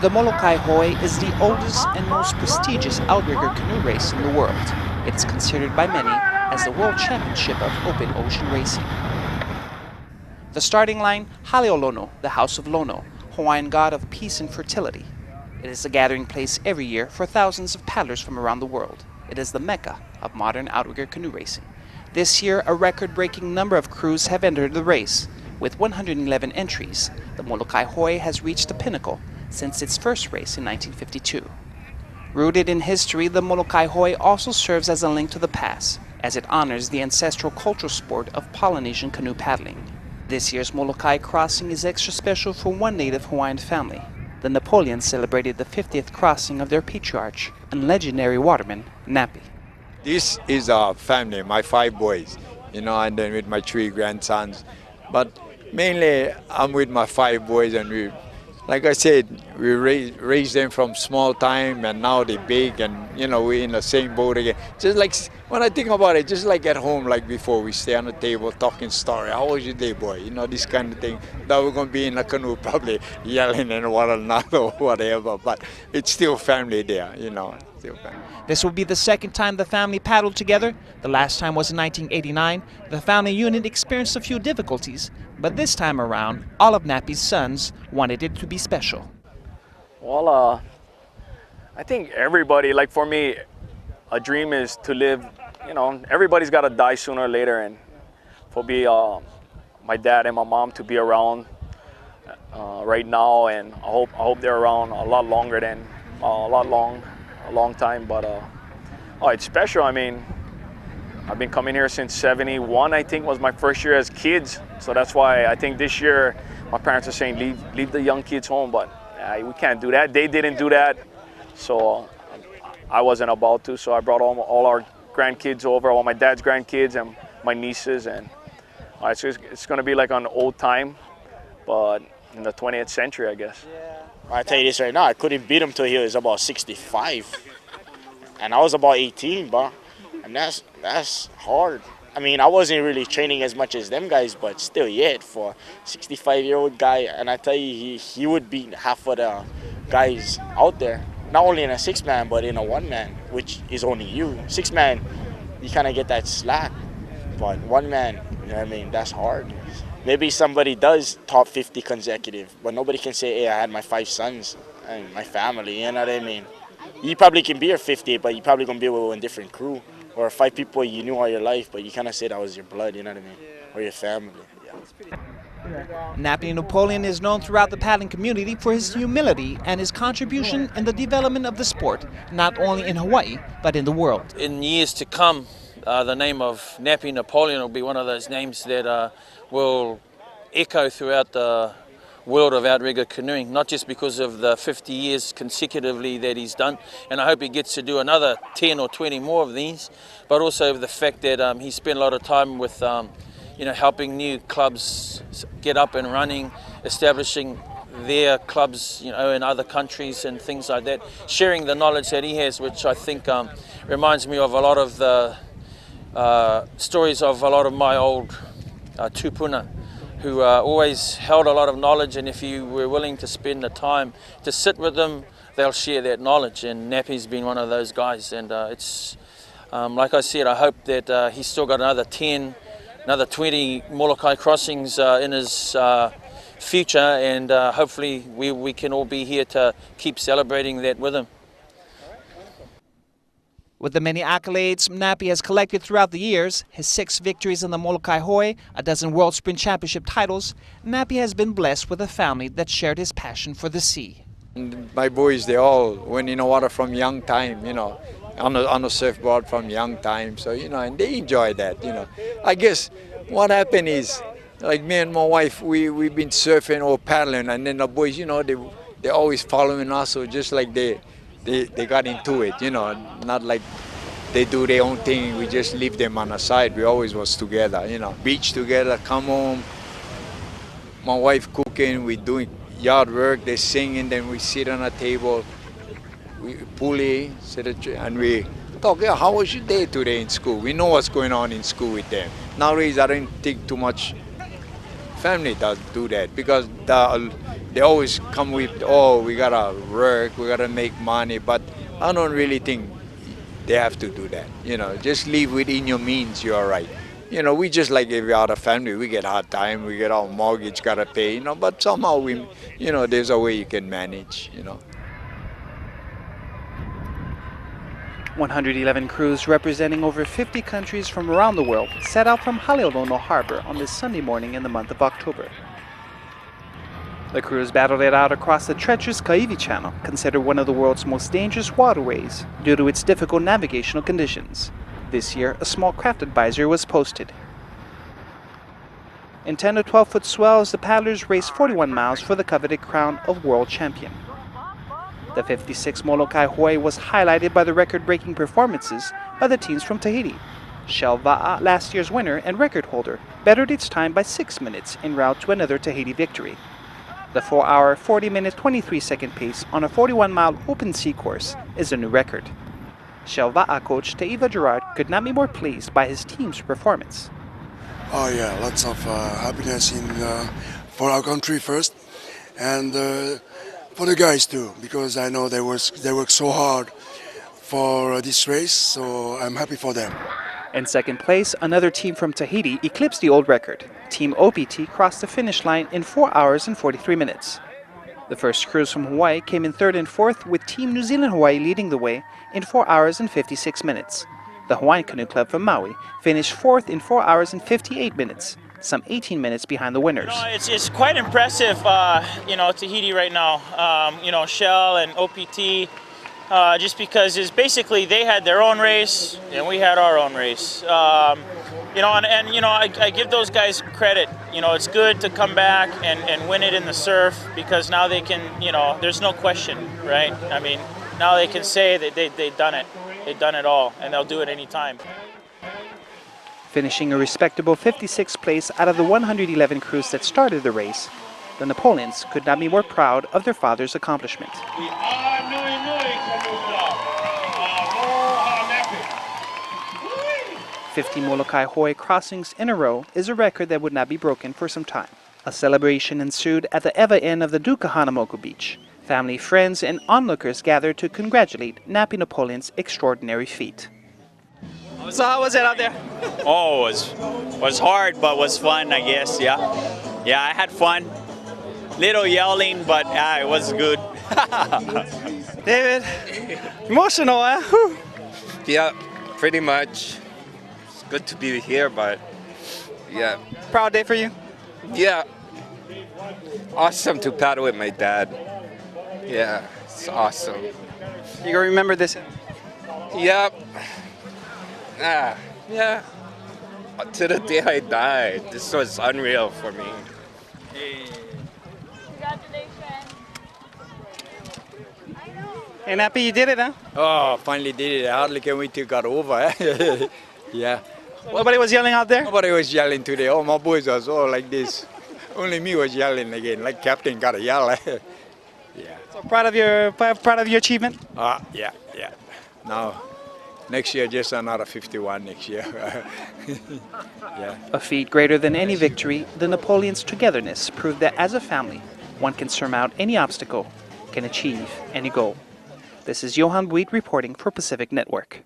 The Molokai Hoe is the oldest and most prestigious outrigger canoe race in the world. It is considered by many as the world championship of open ocean racing. The starting line, Haleolono, the House of Lono, Hawaiian god of peace and fertility. It is a gathering place every year for thousands of paddlers from around the world. It is the mecca of modern outrigger canoe racing. This year, a record-breaking number of crews have entered the race. With 111 entries, the Molokai Hoe has reached the pinnacle since its first race in 1952. Rooted in history, the Molokai Hoe also serves as a link to the past, as it honors the ancestral cultural sport of Polynesian canoe paddling. This year's Molokai crossing is extra special for one native Hawaiian family. The Napoleons celebrated the 50th crossing of their patriarch and legendary waterman, Nappy. This is our family, my 5 boys, and then with my 3 grandsons. But mainly, I'm with my 5 boys, and like I said, we raised them from small time, and now they're big, and we're in the same boat again. Just like when I think about it, just like at home, like before, we stay on the table talking story. How was your day, boy? This kind of thing. Now we're gonna be in a canoe, probably yelling and one another or whatever. But it's still family there, Still family. This will be the second time the family paddled together. The last time was in 1989. The family unit experienced a few difficulties, but this time around, all of Nappy's sons wanted it to be special. Well, I think everybody, like for me, a dream is to live, everybody's got to die sooner or later, and for me, my dad and my mom to be around right now, and I hope they're around a lot longer than a long time. But it's special. I mean, I've been coming here since '71. I think was my first year as kids, so that's why I think this year my parents are saying leave the young kids home, but we can't do that. They didn't do that, so I wasn't about to. So I brought all our grandkids over, all my dad's grandkids and my nieces, and it's going to be like an old time, but in the 20th century, I guess. Yeah. I tell you this right now, I couldn't beat him till he was about 65, and I was about 18, bro. And that's hard. I mean, I wasn't really training as much as them guys, but still, yet for a 65-year-old guy, and I tell you, he would beat half of the guys out there. Not only in a 6-man, but in a 1-man, which is only you. 6-man, you kind of get that slack, but 1-man, that's hard. Maybe somebody does top 50 consecutive, but nobody can say, hey, I had my 5 sons and my family, you know what I mean? You probably can be a 50, but you probably going to be with a different crew. Or 5 people you knew all your life, but you kind of say that was your blood, you know what I mean? Or your family. Nappy Napoleon is known throughout the paddling community for his humility and his contribution in the development of the sport, not only in Hawaii, but in the world. In years to come, the name of Nappy Napoleon will be one of those names that will echo throughout the world of outrigger canoeing, not just because of the 50 years consecutively that he's done, and I hope he gets to do another 10 or 20 more of these, but also the fact that he spent a lot of time with helping new clubs get up and running, establishing their clubs in other countries and things like that, sharing the knowledge that he has, which I think reminds me of a lot of the stories of a lot of my old tupuna, who always held a lot of knowledge, and if you were willing to spend the time to sit with them, they'll share that knowledge, and Nappy's been one of those guys, and it's like I said, I hope that he's still got another 10, another 20 Molokai crossings in his future, and hopefully we can all be here to keep celebrating that with him. With the many accolades Nappy has collected throughout the years, his 6 victories in the Molokai Hoe, a dozen World Sprint Championship titles, Nappy has been blessed with a family that shared his passion for the sea. My boys, they all went in the water from young time, on the surfboard from young time. So, and they enjoy that, I guess what happened is, like me and my wife, we've been surfing or paddling, and then the boys, they're always following us, so just like they got into it, not like they do their own thing, we just leave them on the side. We always was together, beach together, come home, my wife cooking, we doing yard work, they singing, then we sit on a table, we pulley, and we talk, yeah, how was your day today in school? We know what's going on in school with them. Nowadays, I don't think too much family does do that because they always come with, oh, we gotta work, we gotta make money, but I don't really think they have to do that. You know, just live within your means, you're all right. You know, we just like every other family, we get hard time, we get our mortgage gotta pay, you know, but somehow we, you know, there's a way you can manage, you know. 111 crews representing over 50 countries from around the world set out from Haleolono Harbor on this Sunday morning in the month of October. The crews battled it out across the treacherous Kaiwi Channel, considered one of the world's most dangerous waterways due to its difficult navigational conditions. This year, a small craft advisory was posted. In 10 to 12-foot swells, the paddlers raced 41 miles for the coveted crown of world champion. The 56 Molokai Hoe was highlighted by the record-breaking performances by the teams from Tahiti. Shell Va'a, last year's winner and record holder, bettered its time by 6 minutes en route to another Tahiti victory. The 4-hour, 40-minute, 23-second pace on a 41-mile open sea course is a new record. Shell Va'a coach Teiva Gerard could not be more pleased by his team's performance. Oh yeah, lots of happiness for our country first, and for the guys too, because I know they work so hard for this race, so I'm happy for them. In second place, another team from Tahiti eclipsed the old record. Team OPT crossed the finish line in 4 hours and 43 minutes. The first crews from Hawaii came in third and fourth, with Team New Zealand Hawaii leading the way in 4 hours and 56 minutes. The Hawaiian Canoe Club from Maui finished fourth in 4 hours and 58 minutes, some 18 minutes behind the winners. It's quite impressive, Tahiti right now. Shell and OPT, just because it's basically they had their own race and we had our own race. I give those guys credit. It's good to come back and win it in the surf, because now they can, there's no question, right? I mean, now they can say that they've done it. They've done it all, and they'll do it anytime. Finishing a respectable 56th place out of the 111 crews that started the race, the Napoleons could not be more proud of their father's accomplishment. 50 Molokai Hoe crossings in a row is a record that would not be broken for some time. A celebration ensued at the Ewa Inn of the Duka Hanamoku Beach. Family, friends, and onlookers gathered to congratulate Nappy Napoleon's extraordinary feat. So how was it out there? Oh, it was hard, but was fun, I guess, yeah. Yeah, I had fun. Little yelling, but it was good. David, emotional, huh? Whew. Yeah, pretty much. It's good to be here, but yeah. Proud day for you? Yeah. Awesome to paddle with my dad. Yeah, it's awesome. You gonna remember this? Yep. Yeah. To the day I died. This was unreal for me. Congratulations. Hey, Nappy, you did it, huh? Oh, finally did it. I hardly can wait till it got over. Yeah. Nobody was yelling out there? Nobody was yelling today. All my boys was all like this. Only me was yelling again, like captain gotta yell. Yeah. So proud of your achievement? Yeah. Now, next year, just another 51 next year. Yeah. A feat greater than any victory, the Napoleons' togetherness proved that as a family, one can surmount any obstacle, can achieve any goal. This is Johan Buit reporting for Pacific Network.